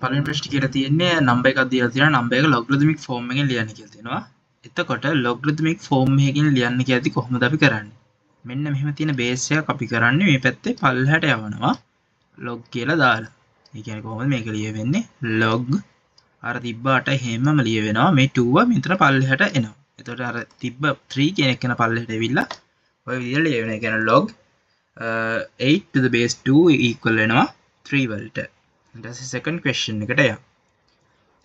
පළවෙනි ප්‍රශ්නේ කියලා තියෙන්නේ නම්බර් එකක් දීලා තියෙනවා නම්බර් එක ලොගරිතමික් ෆෝම් එකෙන් ලියන්න කියලා තියෙනවා. එතකොට ලොගරිතමික් ෆෝම් එකකින් ලියන්න කියද්දි කොහොමද අපි කරන්නේ? මෙන්න මෙහෙම තියෙන බේස් එකක් අපි කරන්නේ මේ පැත්තේ පල්ලෙහාට යවනවා log කියලා දාලා. ඒ කියන්නේ කොහොමද මේක ලියවෙන්නේ? log අර තිබ්බ 8 හැමම ලියවෙනවා. මේ 2 මෙතන පල්ලෙහාට එනවා. එතකොට අර තිබ්බ 3 කියන එක යන පල්ලෙහාට ඇවිල්ලා ඔය විදිහට ලියවෙන. ඒ කියන්නේ log 8 to the base 2 equal වෙනවා 3 වලට. ඊට second question එකට යමු.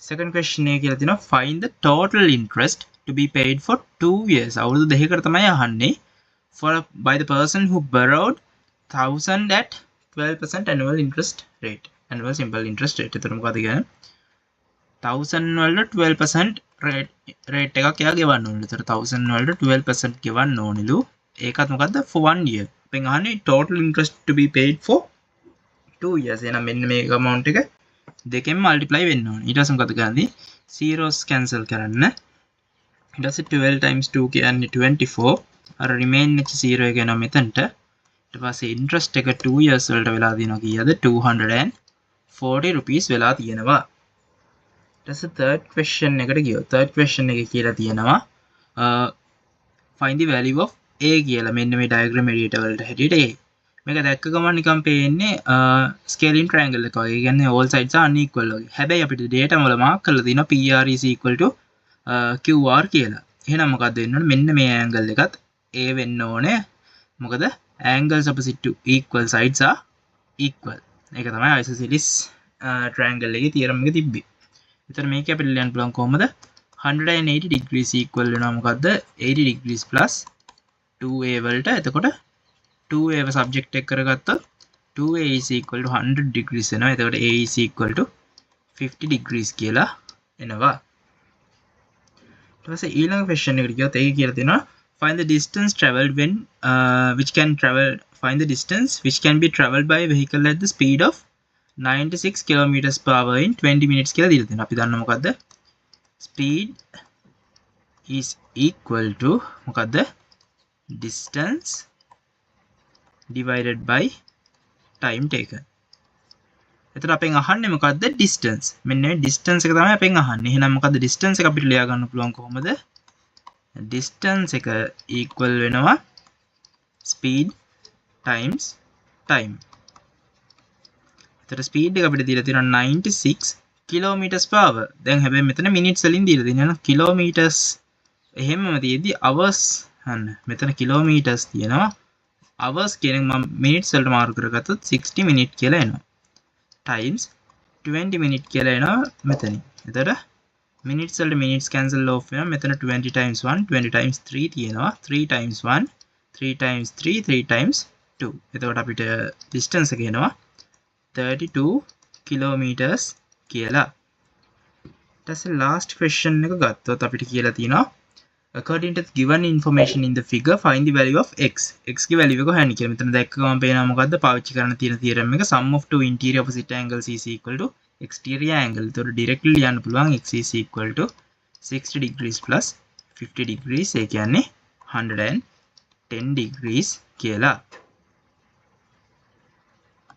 second question එක කියලා තියෙනවා find the total interest to be paid for 2 years. අවුරුදු දෙකකට තමයි අහන්නේ. for by the person who borrowed 1000 at 12% annual interest rate. annual simple interest rate. එතකොට මොකද කියන්නේ? 1000 වලට 12% rate එකක් එයා ගෙවන්න ඕනේ. එතකොට 1000 වලට 12% ගෙවන්න ඕනෙලු. ඒකත් මොකද්ද? for 1 year. අපෙන් අහන්නේ total interest to be paid for 2 years. එහෙනම් මෙන්න මේ amount එක දෙකෙන් multiply වෙන්න ඕනේ. ඊට පස්සේ මොකද කරන්නේ? zeros cancel කරන්න. ඊට පස්සේ 12 times 2 කියන්නේ 24. අර remain එක 0 එක එනවා මෙතනට. ඊට පස්සේ interest එක 2 years වලට වෙලා තියෙනවා කීයද? 240 rupees වෙලා තියෙනවා. ඊට පස්සේ third question එකට ගියොත් third question එකේ කියලා තියෙනවා find the value of a කියලා. මෙන්න මේ diagram editor වලට හැටියට a. මේක දැක්ක ගමන් නිකන් පේන්නේ scaling triangle එක වගේ. ඒ කියන්නේ all sides are unequal වගේ. හැබැයි අපිට data වල mark කරලා තියෙනවා PR is equal to QR කියලා. එහෙනම් මොකක්ද වෙන්න ඕනේ? මෙන්න මේ angle එකත් A වෙන්න ඕනේ. මොකද angles opposite to equal sides are equal. ඒක තමයි isosceles triangle එකේ theorem එක තිබ්බේ. එතන මේක අපිට ලියන්න පුළුවන් කොහොමද? 180 degrees equal වෙනවා මොකද්ද? 80 degrees plus 2a වලට. එතකොට 2a subject එක කරගත්තොත් 2a is equal to 100 degrees එනවා. එතකොට a is equal to 50 degrees කියලා එනවා. ඊට පස්සේ ඊළඟ question එකට ගියොත් ඒක කියලා තියෙනවා find the distance traveled when find the distance which can be traveled by a vehicle at the speed of 96 kilometers per hour in 20 minutes කියලා දීලා තියෙනවා. අපි දන්න මොකද්ද? speed is equal to මොකද්ද? distance divided by time taken. එතකොට අපෙන් අහන්නේ මොකද්ද? distance. මෙන්න මේ distance එක තමයි අපෙන් අහන්නේ. එහෙනම් මොකද්ද distance එක අපිට ලියා ගන්න පුළුවන් කොහොමද? distance එක equal වෙනවා speed times time. එතකොට speed එක අපිට දීලා තියෙනවා 96 kilometers per hour. දැන් හැබැයි මෙතන minutes වලින් දීලා තියෙනවා. kilometers එහෙමම තියෙද්දි hours අන්න මෙතන kilometers තියෙනවා. hours කියන එක මම minutes වලට මාරු කරගත්තොත් 60 minute කියලා එනවා. times 20 minute කියලා එනවා මෙතන. එතකොට minutes වලට minutes cancel off වෙනවා. මෙතන 20 times 1 20 times 3 තියෙනවා. 3 times 1 3 times 3 3 times 2. එතකොට අපිට distance එක එනවා 32 kilometers කියලා. ඊට පස්සේ last question එක ගත්තොත් අපිට කියලා තියෙනවා according to the given information in the figure find the value of x. x ගේ value එක හොයන්න කියලා. මෙතන දැක්ක ගමන් පේනවා මොකද්ද? පාවිච්චි කරන්න තියෙන theorem එක sum of two interior opposite angles is equal to exterior angle. ඒතකොට directly ලියන්න පුළුවන් x is equal to 60 degrees plus 50 degrees. ඒ කියන්නේ 110 degrees කියලා.